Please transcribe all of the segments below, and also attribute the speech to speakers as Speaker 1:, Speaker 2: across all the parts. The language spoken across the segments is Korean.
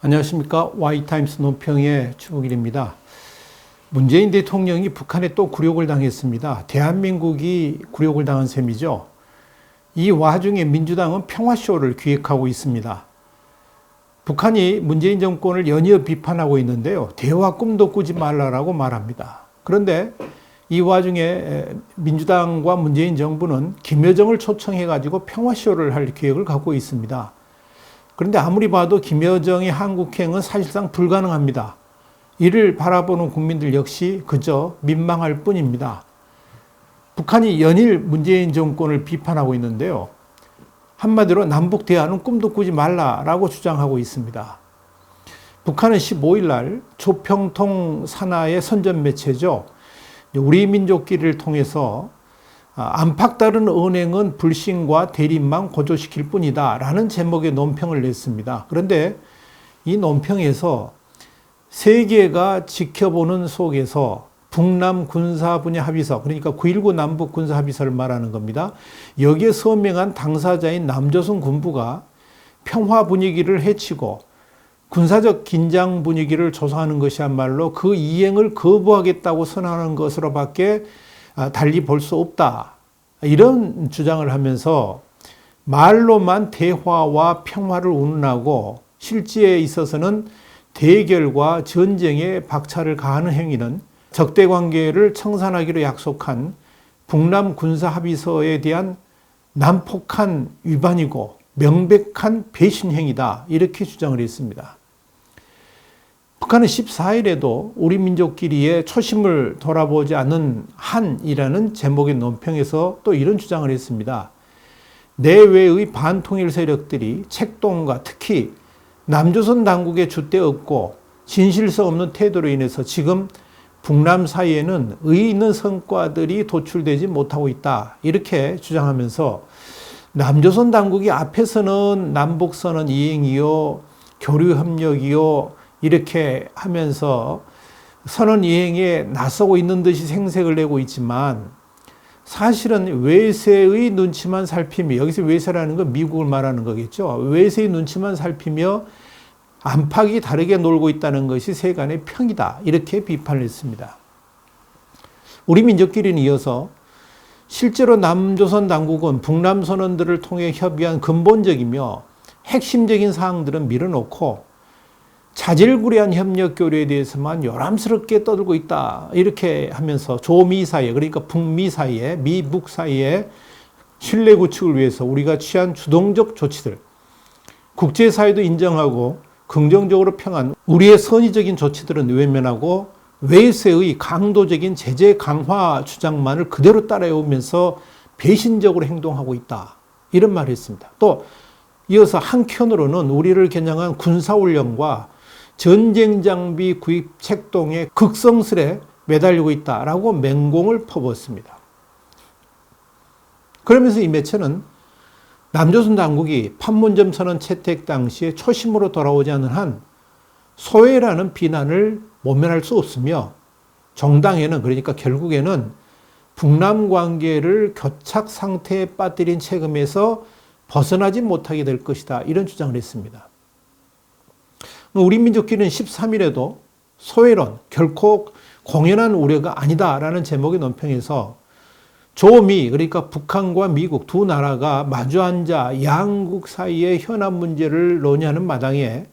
Speaker 1: 안녕하십니까. Y타임스 논평의 추국일입니다. 문재인 대통령이 북한에 또 굴욕을 당했습니다. 대한민국이 굴욕을 당한 셈이죠. 이 와중에 민주당은 평화쇼를 기획하고 있습니다. 북한이 문재인 정권을 연이어 비판하고 있는데요. 대화 꿈도 꾸지 말라라고 말합니다. 그런데 이 와중에 민주당과 문재인 정부는 김여정을 초청해가지고 평화쇼를 할 계획을 갖고 있습니다. 그런데 아무리 봐도 김여정의 한국행은 사실상 불가능합니다. 이를 바라보는 국민들 역시 그저 민망할 뿐입니다. 북한이 연일 문재인 정권을 비판하고 있는데요. 한마디로 남북 대화는 꿈도 꾸지 말라라고 주장하고 있습니다. 북한은 15일 날 조평통 산하의 선전 매체죠. 우리 민족끼리를 통해서 안팎 다른 언행은 불신과 대립만 고조시킬 뿐이다 라는 제목의 논평을 냈습니다. 그런데 이 논평에서 세계가 지켜보는 속에서 북남 군사 분야 합의서, 그러니까 9.19 남북 군사 합의서를 말하는 겁니다. 여기에 서명한 당사자인 남조선 군부가 평화 분위기를 해치고 군사적 긴장 분위기를 조성하는 것이야말로 그 이행을 거부하겠다고 선언하는 것으로밖에 달리 볼 수 없다. 이런 주장을 하면서 말로만 대화와 평화를 운운하고 실제에 있어서는 대결과 전쟁에 박차를 가하는 행위는 적대 관계를 청산하기로 약속한 북남 군사 합의서에 대한 난폭한 위반이고 명백한 배신 행위다. 이렇게 주장을 했습니다. 북한은 14일에도 우리 민족끼리의 초심을 돌아보지 않는 한이라는 제목의 논평에서 또 이런 주장을 했습니다. 내외의 반통일 세력들이 책동과 특히 남조선 당국의 줏대 없고 진실성 없는 태도로 인해서 지금 북남 사이에는 의의 있는 성과들이 도출되지 못하고 있다. 이렇게 주장하면서 남조선 당국이 앞에서는 남북선언 이행이요, 교류협력이요, 이렇게 하면서 선언 이행에 나서고 있는 듯이 생색을 내고 있지만 사실은 외세의 눈치만 살피며, 여기서 외세라는 건 미국을 말하는 거겠죠. 외세의 눈치만 살피며 안팎이 다르게 놀고 있다는 것이 세간의 평이다. 이렇게 비판을 했습니다. 우리 민족끼리는 이어서 실제로 남조선 당국은 북남 선언들을 통해 협의한 근본적이며 핵심적인 사항들은 밀어놓고 자질구레한 협력 교류에 대해서만 요람스럽게 떠들고 있다. 이렇게 하면서 조미 사이에, 그러니까 북미 사이에, 미북 사이에 신뢰 구축을 위해서 우리가 취한 주동적 조치들, 국제사회도 인정하고 긍정적으로 평한 우리의 선의적인 조치들은 외면하고 외세의 강도적인 제재 강화 주장만을 그대로 따라오면서 배신적으로 행동하고 있다. 이런 말을 했습니다. 또 이어서 한켠으로는 우리를 겨냥한 군사훈련과 전쟁 장비 구입 책동에 극성스레 매달리고 있다라고 맹공을 퍼부었습니다. 그러면서 이 매체는 남조선 당국이 판문점 선언 채택 당시에 초심으로 돌아오지 않는 한 소외라는 비난을 모면할 수 없으며 정당에는, 그러니까 결국에는 북남 관계를 교착 상태에 빠뜨린 책임에서 벗어나지 못하게 될 것이다. 이런 주장을 했습니다. 우리 민족끼리는 13일에도 소외론, 결코 공연한 우려가 아니다라는 제목의 논평에서 조미, 그러니까 북한과 미국 두 나라가 마주 앉아 양국 사이의 현안 문제를 논의하는 마당에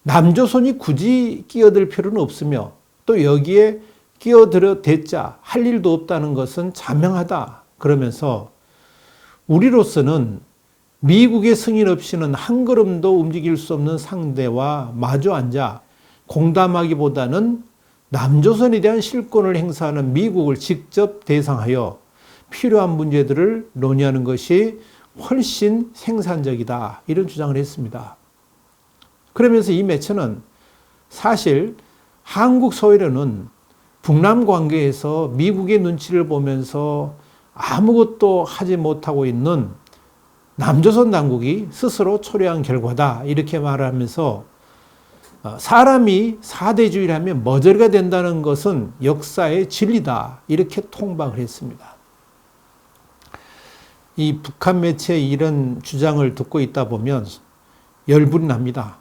Speaker 1: 남조선이 굳이 끼어들 필요는 없으며 또 여기에 끼어들어 대자 할 일도 없다는 것은 자명하다. 그러면서 우리로서는 미국의 승인 없이는 한 걸음도 움직일 수 없는 상대와 마주 앉아 공담하기보다는 남조선에 대한 실권을 행사하는 미국을 직접 대상하여 필요한 문제들을 논의하는 것이 훨씬 생산적이다. 이런 주장을 했습니다. 그러면서 이 매체는 사실 한국 소외로는 북남 관계에서 미국의 눈치를 보면서 아무것도 하지 못하고 있는 남조선 당국이 스스로 초래한 결과다. 이렇게 말하면서 사람이 사대주의라면 머저리가 된다는 것은 역사의 진리다. 이렇게 통박을 했습니다. 이 북한 매체의 이런 주장을 듣고 있다 보면 열불이 납니다.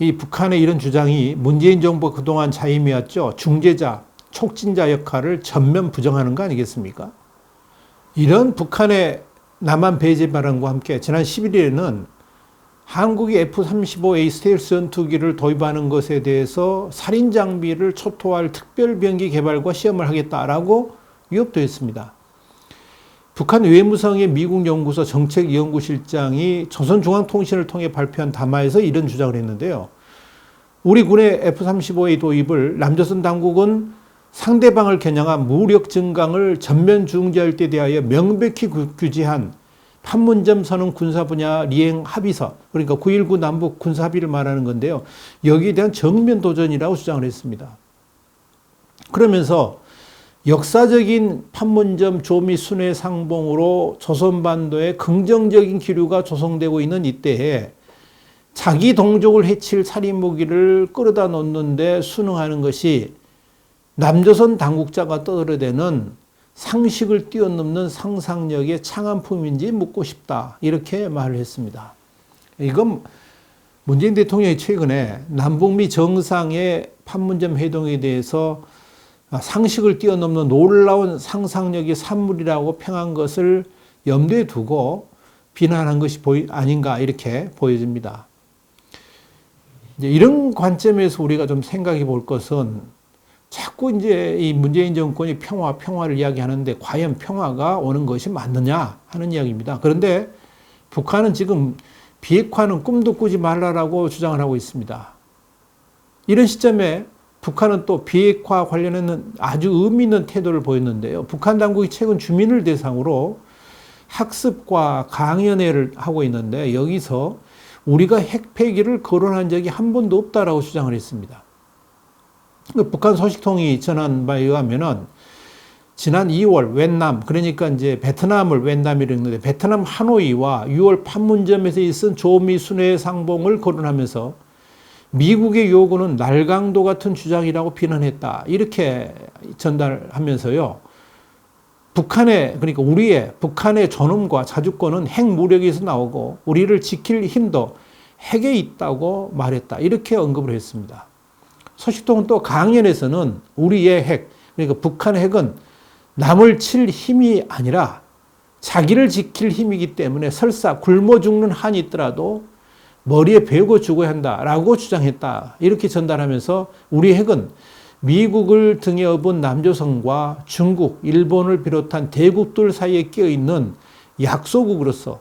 Speaker 1: 이 북한의 이런 주장이 문재인 정부 그동안 자임이었죠. 중재자, 촉진자 역할을 전면 부정하는 거 아니겠습니까? 이런 북한의 남한 배제 발언과 함께 지난 11일에는 한국이 F-35A 스텔스 전투기를 도입하는 것에 대해서 살인 장비를 초토화할 특별 병기 개발과 시험을 하겠다라고 위협도 했습니다. 북한 외무성의 미국 연구소 정책연구실장이 조선중앙통신을 통해 발표한 담화에서 이런 주장을 했는데요. 우리 군의 F-35A 도입을 남조선 당국은 상대방을 겨냥한 무력 증강을 전면 중지할 때 대하여 명백히 규지한 판문점 선언 군사 분야 리행 합의서, 그러니까 9.19 남북 군사 합의를 말하는 건데요. 여기에 대한 정면 도전이라고 주장을 했습니다. 그러면서 역사적인 판문점 조미 순회 상봉으로 조선반도에 긍정적인 기류가 조성되고 있는 이때에 자기 동족을 해칠 살인 무기를 끌어다 놓는데 순응하는 것이 남조선 당국자가 떠들어대는 상식을 뛰어넘는 상상력의 창안품인지 묻고 싶다. 이렇게 말을 했습니다. 이건 문재인 대통령이 최근에 남북미 정상의 판문점 회동에 대해서 상식을 뛰어넘는 놀라운 상상력의 산물이라고 평한 것을 염두에 두고 비난한 것이 아닌가 이렇게 보여집니다. 이제 이런 관점에서 우리가 좀 생각해 볼 것은 자꾸 이제 이 문재인 정권이 평화를 이야기하는데 과연 평화가 오는 것이 맞느냐 하는 이야기입니다. 그런데 북한은 지금 비핵화는 꿈도 꾸지 말라라고 주장을 하고 있습니다. 이런 시점에 북한은 또 비핵화 관련해는 아주 의미 있는 태도를 보였는데요. 북한 당국이 최근 주민을 대상으로 학습과 강연회를 하고 있는데 여기서 우리가 핵 폐기를 거론한 적이 한 번도 없다라고 주장을 했습니다. 북한 소식통이 전한 바에 의하면은 지난 2월 웬남, 그러니까 이제 베트남을 웬남이라고 했는데 베트남 하노이와 6월 판문점에서 있은 조미 순회 상봉을 거론하면서 미국의 요구는 날강도 같은 주장이라고 비난했다. 이렇게 전달하면서요. 북한의 존엄과 자주권은 핵무력에서 나오고 우리를 지킬 힘도 핵에 있다고 말했다. 이렇게 언급을 했습니다. 소식통은 또 강연에서는 우리의 핵, 그러니까 북한의 핵은 남을 칠 힘이 아니라 자기를 지킬 힘이기 때문에 설사 굶어 죽는 한이 있더라도 머리에 베고 죽어야 한다라고 주장했다. 이렇게 전달하면서 우리 핵은 미국을 등에 업은 남조선과 중국, 일본을 비롯한 대국들 사이에 끼어있는 약소국으로서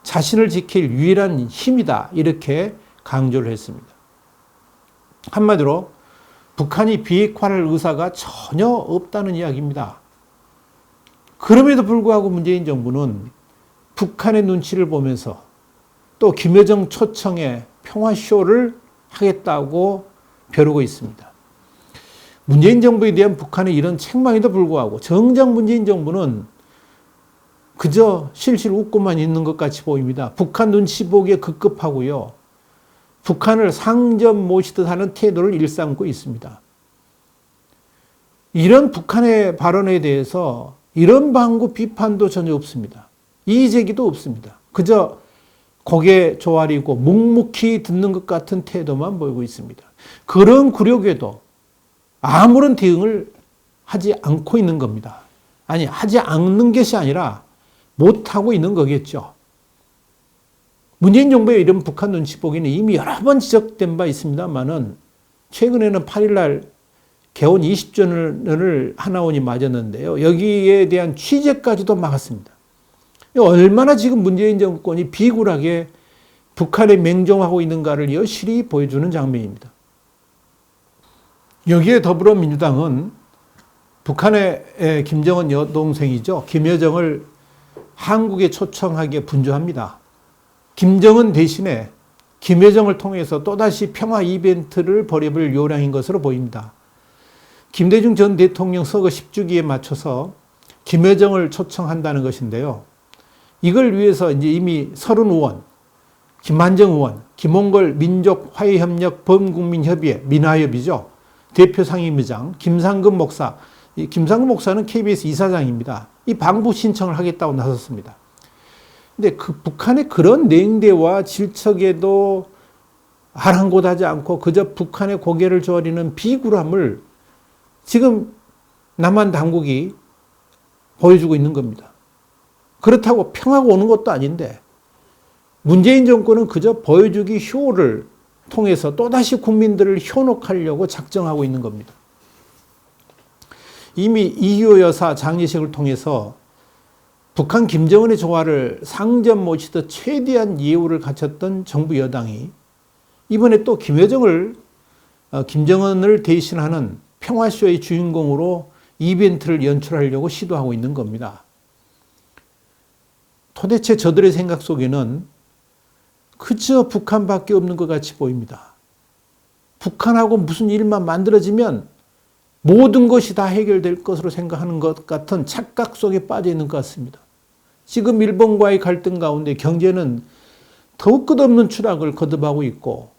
Speaker 1: 자신을 지킬 유일한 힘이다. 이렇게 강조를 했습니다. 한마디로 북한이 비핵화할 의사가 전혀 없다는 이야기입니다. 그럼에도 불구하고 문재인 정부는 북한의 눈치를 보면서 또 김여정 초청에 평화쇼를 하겠다고 벼르고 있습니다. 문재인 정부에 대한 북한의 이런 책망에도 불구하고 정작 문재인 정부는 그저 실실 웃고만 있는 것 같이 보입니다. 북한 눈치 보기에 급급하고요. 북한을 상점 모시듯 하는 태도를 일삼고 있습니다. 이런 북한의 발언에 대해서 이런 방구 비판도 전혀 없습니다. 이의 제기도 없습니다. 그저 고개 조아리고 묵묵히 듣는 것 같은 태도만 보이고 있습니다. 그런 굴욕에도 아무런 대응을 하지 않고 있는 겁니다. 아니, 하지 않는 것이 아니라 못하고 있는 거겠죠. 문재인 정부의 이런 북한 눈치 보기는 이미 여러 번 지적된 바 있습니다만은 최근에는 8일날 개원 20주년을 하나원이 맞았는데요. 여기에 대한 취재까지도 막았습니다. 얼마나 지금 문재인 정권이 비굴하게 북한에 맹종하고 있는가를 여실히 보여주는 장면입니다. 여기에 더불어민주당은 북한의 김정은 여동생이죠. 김여정을 한국에 초청하기에 분주합니다. 김정은 대신에 김여정을 통해서 또다시 평화 이벤트를 벌여볼 요량인 것으로 보입니다. 김대중 전 대통령 서거 10주기에 맞춰서 김여정을 초청한다는 것인데요. 이걸 위해서 이제 이미 서른 의원, 김한정 의원, 김홍걸 민족화해협력 범국민협의회, 민화협이죠. 대표 상임의장, 김상근 목사, 김상근 목사는 KBS 이사장입니다. 이 방북 신청을 하겠다고 나섰습니다. 근데 그 북한의 그런 냉대와 질척에도 아랑곳하지 않고 그저 북한의 고개를 저리는 비굴함을 지금 남한 당국이 보여주고 있는 겁니다. 그렇다고 평화가 오는 것도 아닌데 문재인 정권은 그저 보여주기 쇼를 통해서 또다시 국민들을 현혹하려고 작정하고 있는 겁니다. 이미 이효 여사 장례식을 통해서 북한 김정은의 조화를 상전 모시듯 최대한 예우를 갖췄던 정부 여당이 이번에 또 김정은을 대신하는 평화쇼의 주인공으로 이벤트를 연출하려고 시도하고 있는 겁니다. 도대체 저들의 생각 속에는 그저 북한밖에 없는 것 같이 보입니다. 북한하고 무슨 일만 만들어지면 모든 것이 다 해결될 것으로 생각하는 것 같은 착각 속에 빠져 있는 것 같습니다. 지금 일본과의 갈등 가운데 경제는 더욱 끝없는 추락을 거듭하고 있고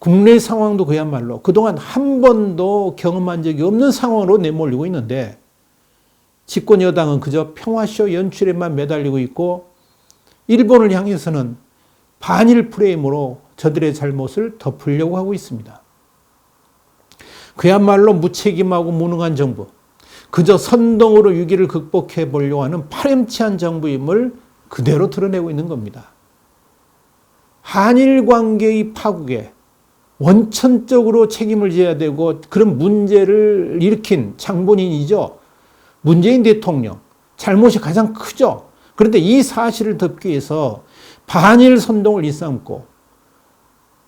Speaker 1: 국내 상황도 그야말로 그동안 한 번도 경험한 적이 없는 상황으로 내몰리고 있는데 집권 여당은 그저 평화쇼 연출에만 매달리고 있고 일본을 향해서는 반일 프레임으로 저들의 잘못을 덮으려고 하고 있습니다. 그야말로 무책임하고 무능한 정부, 그저 선동으로 위기를 극복해 보려고 하는 파렴치한 정부임을 그대로 드러내고 있는 겁니다. 한일 관계의 파국에 원천적으로 책임을 져야 되고 그런 문제를 일으킨 장본인이죠. 문재인 대통령. 잘못이 가장 크죠. 그런데 이 사실을 덮기 위해서 반일 선동을 일삼고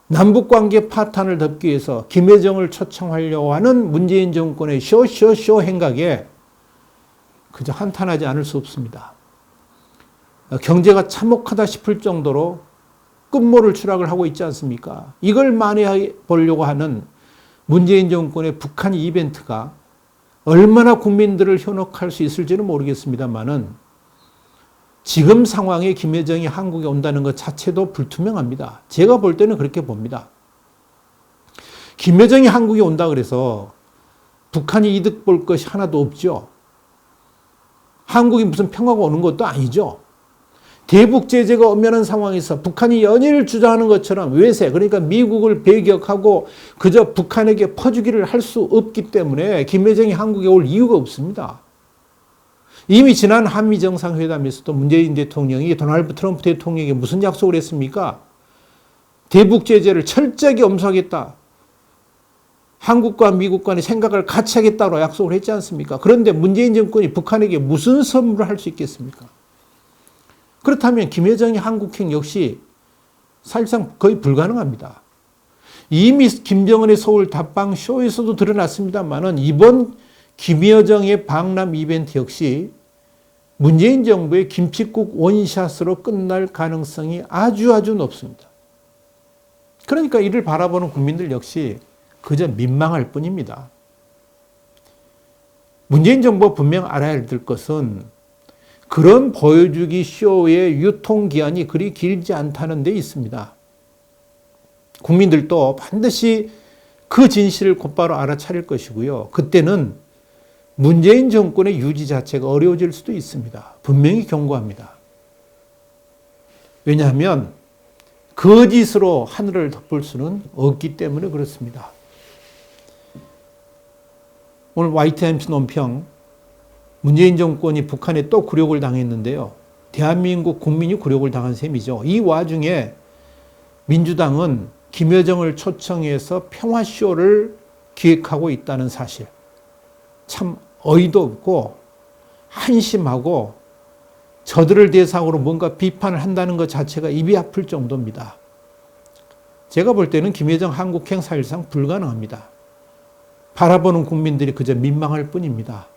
Speaker 1: 남북관계 파탄을 덮기 위해서 김여정을 초청하려고 하는 문재인 정권의 쇼 행각에 그저 한탄하지 않을 수 없습니다. 경제가 참혹하다 싶을 정도로 끝모를 추락을 하고 있지 않습니까? 이걸 만회해 보려고 하는 문재인 정권의 북한 이벤트가 얼마나 국민들을 현혹할 수 있을지는 모르겠습니다만은 지금 상황에 김여정이 한국에 온다는 것 자체도 불투명합니다. 제가 볼 때는 그렇게 봅니다. 김여정이 한국에 온다 그래서 북한이 이득 볼 것이 하나도 없죠. 한국이 무슨 평화가 오는 것도 아니죠. 대북 제재가 엄연한 상황에서 북한이 연일 주장하는 것처럼 외세, 그러니까 미국을 배격하고 그저 북한에게 퍼주기를 할 수 없기 때문에 김여정이 한국에 올 이유가 없습니다. 이미 지난 한미 정상회담에서도 문재인 대통령이 도널드 트럼프 대통령에게 무슨 약속을 했습니까? 대북 제재를 철저하게 엄수하겠다. 한국과 미국 간의 생각을 같이 하겠다고 약속을 했지 않습니까? 그런데 문재인 정권이 북한에게 무슨 선물을 할 수 있겠습니까? 그렇다면 김여정의 한국행 역시 사실상 거의 불가능합니다. 이미 김정은의 서울 답방 쇼에서도 드러났습니다만은 이번 김여정의 방남 이벤트 역시 문재인 정부의 김칫국 원샷으로 끝날 가능성이 아주 높습니다. 그러니까 이를 바라보는 국민들 역시 그저 민망할 뿐입니다. 문재인 정부가 분명 알아야 될 것은 그런 보여주기 쇼의 유통기한이 그리 길지 않다는 데 있습니다. 국민들도 반드시 그 진실을 곧바로 알아차릴 것이고요. 그때는 문재인 정권의 유지 자체가 어려워질 수도 있습니다. 분명히 경고합니다. 왜냐하면 거짓으로 하늘을 덮을 수는 없기 때문에 그렇습니다. 오늘 YTIMS 논평 문재인 정권이 북한에 또 굴욕을 당했는데요. 대한민국 국민이 굴욕을 당한 셈이죠. 이 와중에 민주당은 김여정을 초청해서 평화쇼를 기획하고 있다는 사실. 참 어이도 없고 한심하고 저들을 대상으로 뭔가 비판을 한다는 것 자체가 입이 아플 정도입니다. 제가 볼 때는 김여정 한국행 사실상 불가능합니다. 바라보는 국민들이 그저 민망할 뿐입니다.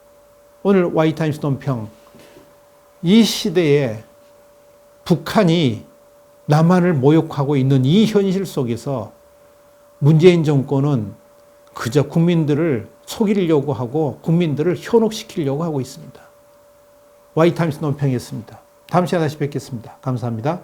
Speaker 1: 오늘 YTIMS 논평, 이 시대에 북한이 남한을 모욕하고 있는 이 현실 속에서 문재인 정권은 그저 국민들을 속이려고 하고 국민들을 현혹시키려고 하고 있습니다. YTIMS 논평이었습니다. 다음 시간에 다시 뵙겠습니다. 감사합니다.